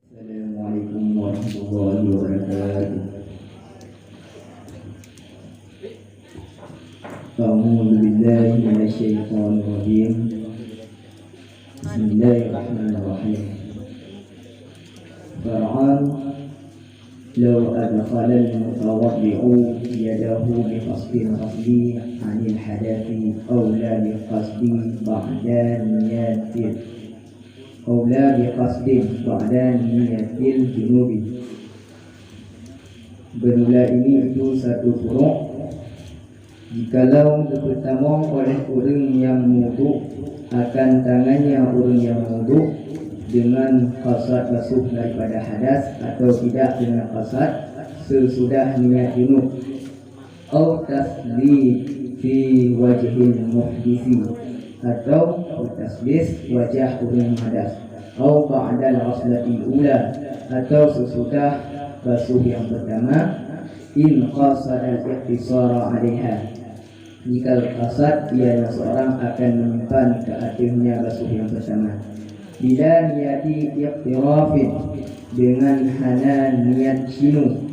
Assalamualaikum warahmatullahi wabarakatuh. A'udzu billahi minasyaitonir rajim. Bismillahirrahmanirrahim. Far'an law adkhala al-mutawaddi'u yadahu bi qasdin qasdi 'anil hadathi aw la bi qasdi ba'da niyatin Aula biqasdin ba'da niyatil junubi. Bermula ini itu satu furuk. Jikalau pertama oleh orang yang wuduk akan tangannya orang yang wuduk dengan qasad basuh daripada hadas atau tidak dengan qasad sesudah niat junub, atau taslid fi wajhil muhdisi atau tasbis wajah orang hadas, atau ba'dal ghaslati ula atau sesudah basuh yang pertama, in qasada al-iqtisara 'alaiha. Jika qasad ia seorang akan menyimpan ke akhirnya basuh yang pertama, bila niyati iqtirafin dengan hana niat sinu,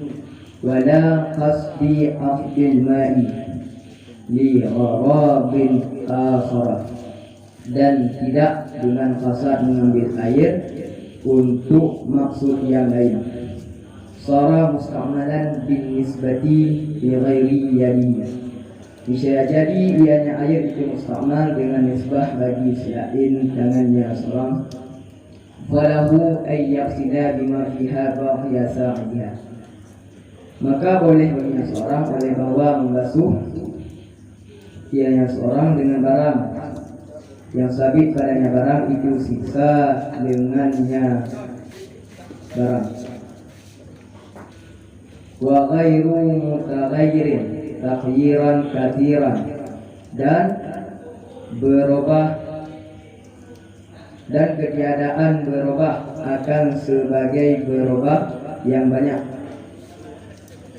wala qasdi afdil ma'i li gharabin akhara, dan tidak dengan qasad mengambil air untuk maksud yang lain. Sara musta'malan bin nisbati li ghairi yadinya. Bisa jadi ianya air itu musta'mal dengan nisbah bagi selain tangannya seorang. Falahu ay yaqsida bima fiha baqiya sa'iha. Maka boleh baginya seorang oleh bawa membasuh ianya seorang dengan barang yang sabit padanya barang itu siksa dengannya barang. Wa ghairu mutaghayyirin taghyiran katsiran, dan berubah dan ketiadaan berubah akan sebagai berubah yang banyak.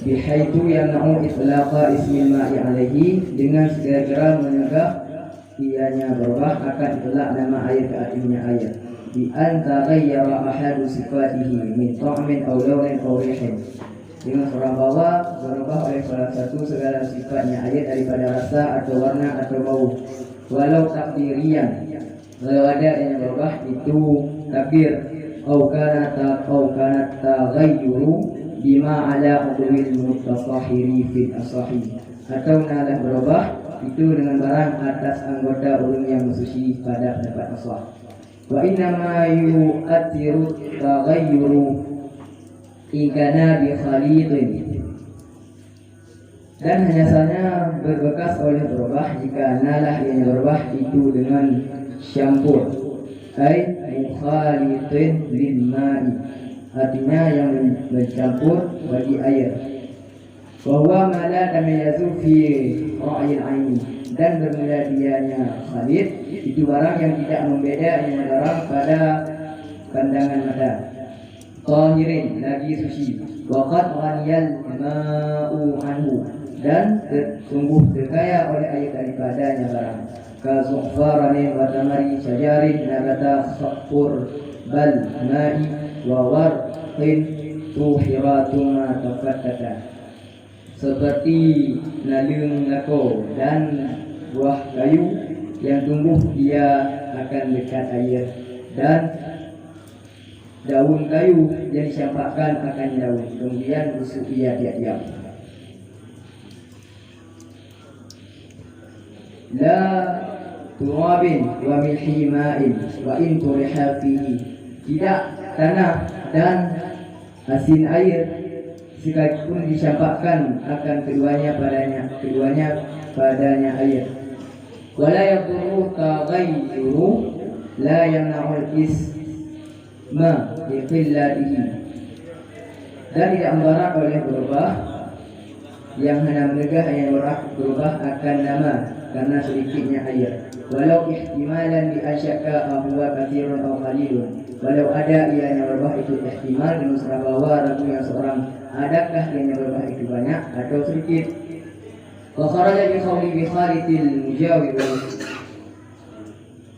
Bihaitu yamna'u itlaqa ismil ma'i alaihi, dengan segera menyegah ianya berubah akan itlaq nama air ke akhirnya air. Bi an taghayyara ahadu sifatihi min ta'min aw lawnin aw rihin, dengan seorang bawa berubah oleh salah satu segala sifatnya air daripada rasa atau warna atau bau. Walau takdirian, kalau ada yang berubah itu takdir. Au kana taghayyuru bima ala udwil mutatahhiri fil asahi, atau nalah berubah itu dengan barang atas anggota orang yang bersuci pada pendapat asah. Wa inna ma yu'athiru taghayyuru ikana bi khalidin, dan hanya saja berbekas oleh berubah jika nalah yang berubah itu dengan syampur, ay mukhalidin lil ma'i, artinya yang mencampur bagi air. Bahwa mala tamayazu fi ra'yil aini, dan bermula dianya khalid itu barang yang tidak membeda dengan barang pada pandangan mata. Tahirin, lagi suci. Waqad ghaniyal ma'u anhu, dan sungguh terkaya oleh air daripadanya barang. Ka zuhfaranin wa tamari syajarin nabata khafur bal ma'i wa warqin tuhiratuma tafattata, seperti lalung lako dan buah kayu yang tumbuh dia akan dekat air, dan daun kayu yang dicampakkan akan daun kemudian busuk ia diam. La turabin wa milhi ma'in wa in turiha fihi, tidak tanah dan asin air sekalipun dicampakkan akan keduanya padanya air. Wala yadurru taghayyuru la yamna'ul isma bi qillatihi, dan tidak membarak oleh berubah yang hanya menegah yang berubah akan nama karena sedikitnya air. Walau ihtimalan bi asyaka huwa katsirun aw qalilun, walau ada ianya berubah itu ihtimal dengan seorang bawa ragu yang seorang adakah ianya berubah itu banyak atau sedikit. Wa kharaja bi qawli bi khalidil mujawir,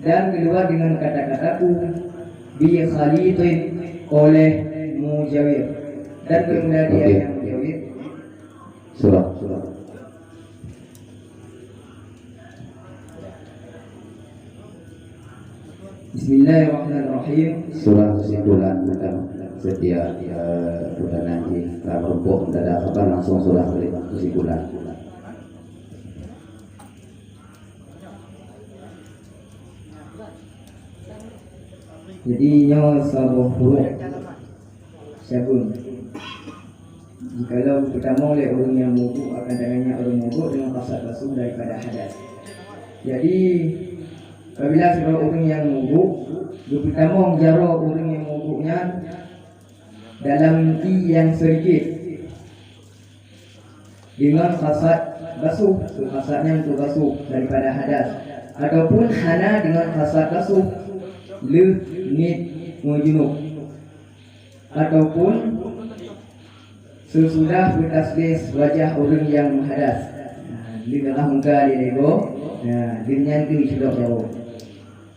dan keluar dengan kata-kataku bi khalidin oleh mujawir dan bermula dia yang mujawir. Surah. Bismillahirrahmanirrahim. Surah kesimpulan tentang setiap bulan nanti. Kalau rumput tidak ada apa langsung surah kesimpulan. Jadi nyo sabah huruf syabun. Jikalau pertama oleh orang yang mabuk akan tangannya orang mabuk dengan kasar basuh daripada hadas. Jadi apabila seorang orang yang mabuk, yang pertama menjara orang yang mabuknya dalam i yang sedikit dengan kasar basuh, kasarnya untuk basuh daripada hadas, ataupun hana dengan kasar basuh le nit mujunub, ataupun sesudah bertasbih wajah orang yang hadas. Dia dalam muka dia nego, dia nyanyi sudah jauh.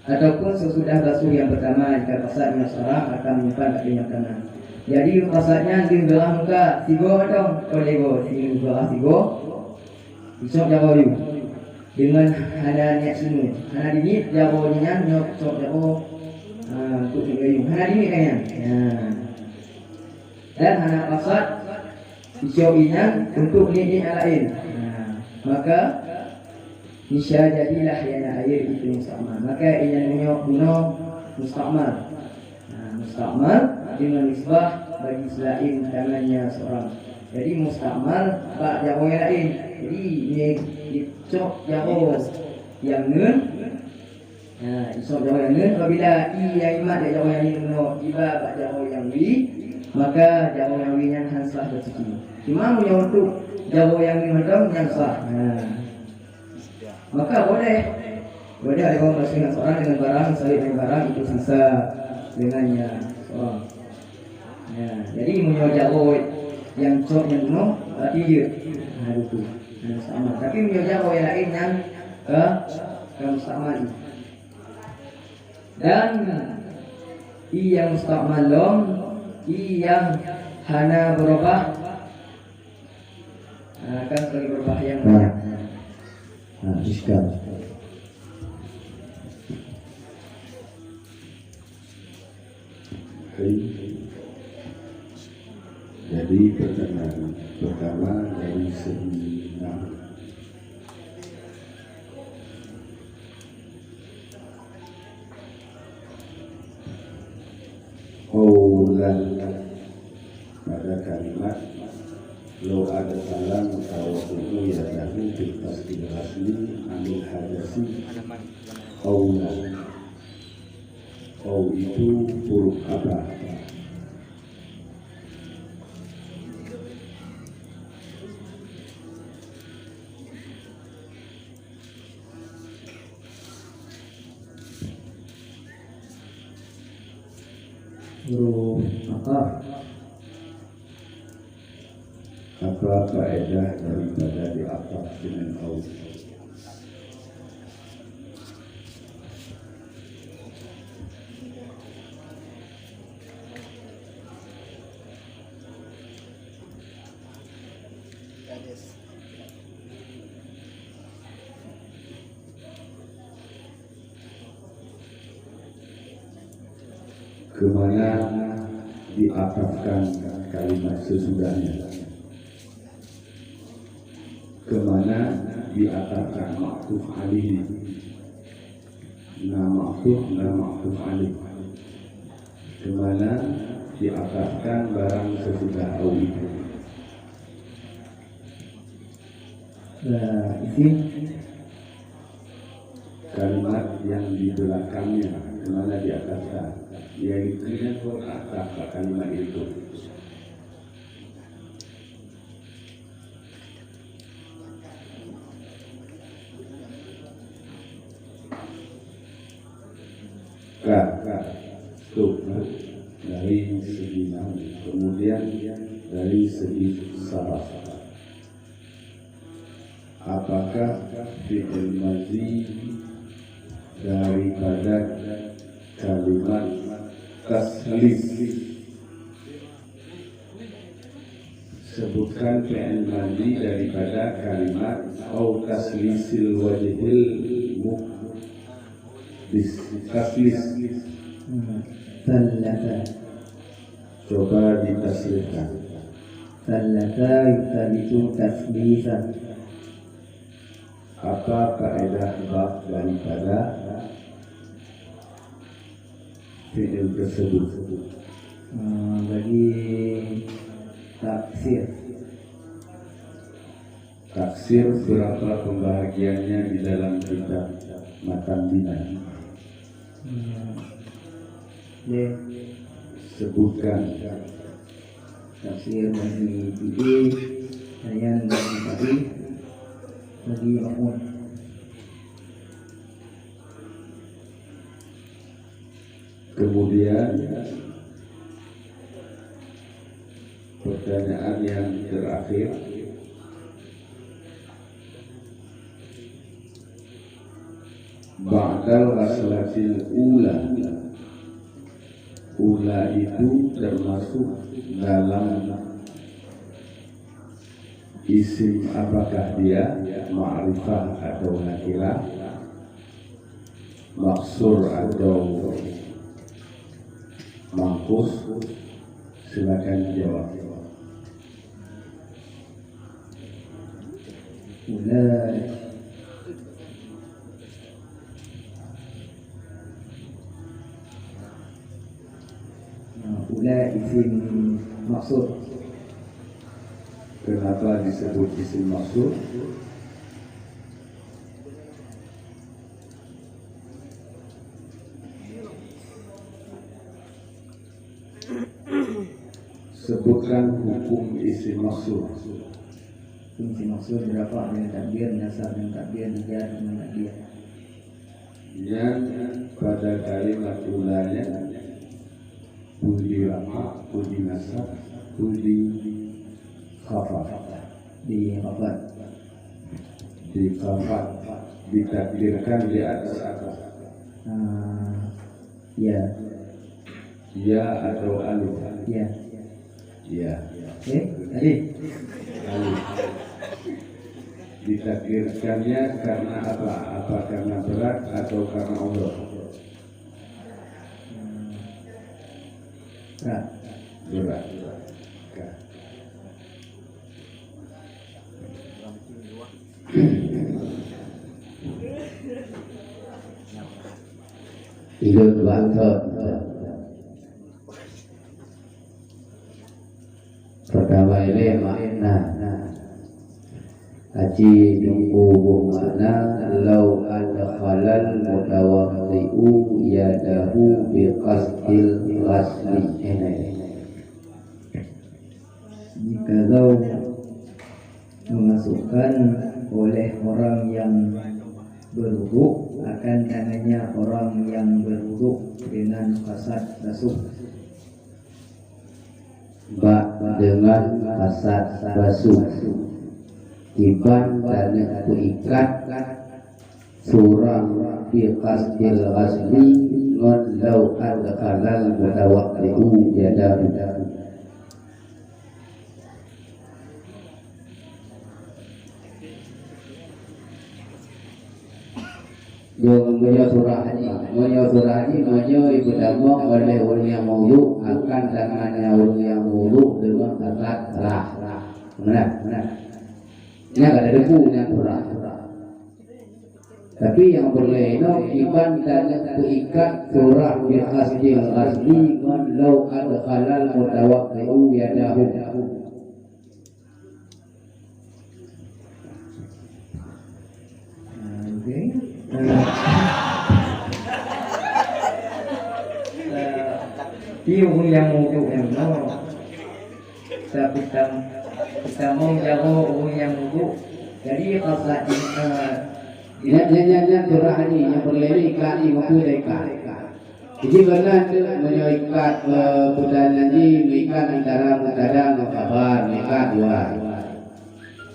Ataupun sesudah basuh yang pertama jika kasarnya seorang akan menyimpan kaki yang kanan. Jadi kasarnya di dalam muka tiga atau kolego sini dua tiga. Isok jauh you dengan hana niat sini, hana dini jauh nyanyi nyok sok jauh untuk you hana dini kayaknya. Dan hana kasar isok inya untuk niat lain. Maka nisya jadilah yana air itu musta'mal. Maka inya guna musta'mal. Musta'mal dengan nisbah bagi selain tangannya seorang. Jadi musta'mal bak jauh yang lain. Jadi ini dicok jauh yang nun. Isok jauh yang nun. Apabila i yang imat dia jauh yang nun iba bak jauh yang wi, maka jauh yang wi yang hanslah bersuci. Cuma punya untuk jauh yang nun yang sah. Maka boleh ada orang bersih dengan seorang dengan barang, salib dengan barang itu sisa dengannya seorang. Jadi punya jauh yang cok yang penuh berarti dia itu sama. Tapi punya jauh yang lain yang ke musta'mal. Dan i yang musta'mal lom, i yang hana berubah akan sekali berubah yang banyak. Iskal. Jadi pertama dari segi nama. Qawlan pada kalimat lo ada salam tawafu'u yadahu fil tasbih asli amil hadasi qawlan. Qaw itu huruf apa? Huruf apa? Apa faedah daripada diataf dengan qaw? Kemana diatafkan kalimat sesudahnya? Kemana diatafkan ma'tuf alih? Ma'tuf alih. Kemana diatafkan barang sesudah au itu? Isim kalimat yang di belakangnya kemana diatafkan? Yang itu ataf kalimat itu. Dari segi nama, kemudian dari segi saraf. Apakah fi'il madhi daripada kalimat taslis Sebutkan fi'il madi daripada kalimat au taslisil wajhil taslis. Thalatha. Coba ditaslihkan. Thalatha yutalisu taslisa. Apa faedah bab daripada fi'il tersebut? Bagi taksir. Taksir berapa pembahagiannya di dalam kitab Matan Bina? Sebutkan. Taksir bagi fi'il, bayan bagi fa'il, bagi maf'ul. Kemudian pertanyaan yang terakhir, ba'dal ghaslatil ula. Ula itu termasuk dalam isim, apakah dia ma'rifah atau nakirah, maksur atau mangkus? Silakan jawab. Ula isim maksud. Kenapa disebut isim maksud? Sebutkan hukum isim maksud. Isim maksud berapa dengan takbir, nasab dengan takbir, najar dengan takbir. Yang pada kalimat ulanya budi rafa, budi nasab, budi khafat. Di khafat. Di khafat ditakdirkan di atas Ya. Ya atau alif. Ya. Ya. Alif. Alif. Ditakdirkannya karena apa? Apa karena berat atau karena Allah? Berat. Berat. Ilun waktu pertama ini makna haji nunggu makna lau adkhalal mutawaqqi'u yadahu biqasdil ghasli. Jikalau memasukkan oleh orang yang berwuduk akan tangannya orang yang berwuduk dengan kasat basuh. Dengan kasat basuh tiban dan kuikat surah biqasdil ghasli ngon lau adkhalal mutawaqqi'u yadahu. Yang punya surah haji ibu damong oleh orang yang maulu akan tangannya orang yang maulu dengan kasat lah. Benar. Ini agak ada debunya surah. Tapi yang berleno iban dan kuikat surah biqasdil ghasli man law adkhalal mutawaqqi'u yadahu. Tiung yang wuduk yang no, tapi kita mau jago orang yang wuduk. Jadi kasat Yang surah ini yang berlari ikat ini mampu ikat. Jadi benar menyoikat budaya ini mengikat antara mutada dan kabar mengikat dua.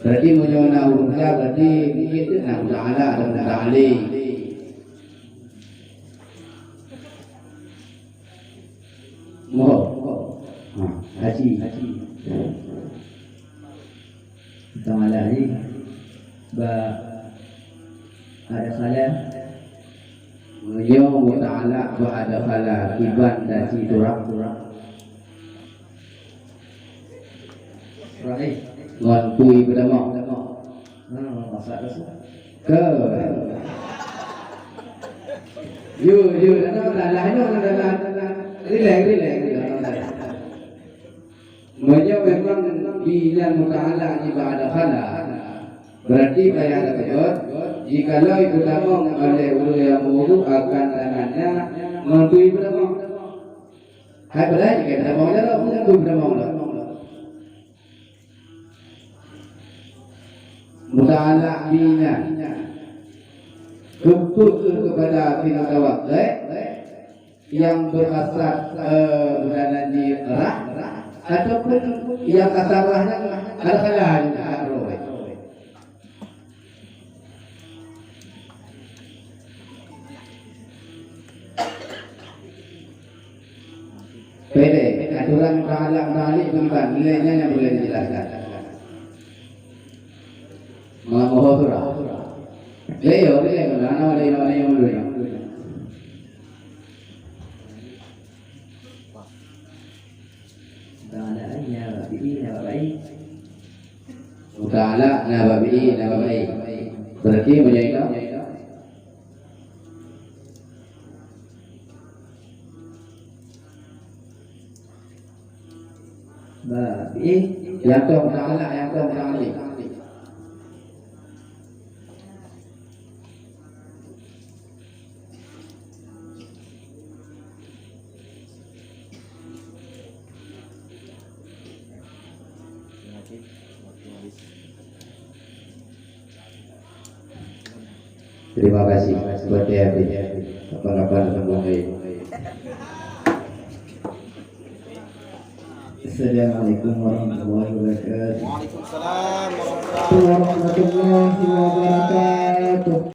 Berarti menyona urusnya berarti itu nak ta'ala dan ta'ali. Haji. Ta'ala ni ba ada khala Beliau Ta'ala ba'ada khala iban dan si turang Rahim Ngantui berdama masak rasul Ke You Dalam Relax Mereka memang Bila Ta'ala ni ba'ada khala Berarti bayar tersebut jikalau ibu damang oleh ulu yang mewudu akan tangannya mengantui ibu damang. Hai berai jika ibu damang dah mengantui ibu damang dah. Muta'ala bina tuntut kepada pihak tawakkul yang berasal budanan di rah ataupun yang kasarahnya al-khalal Pede, aturan Ta'ala bukan nilainya yang boleh dijelaskan. Mengamoh surah. Leo, mana yang dulu. Ta'ala nababi berarti menjadi yang tong Ta'ala yang tong Ta'ali terima kasih buat apa-apa semua baik. Assalamualaikum warahmatullahi wabarakatuh. Waalaikumsalam warahmatullahi Warahmatullahi wabarakatuh.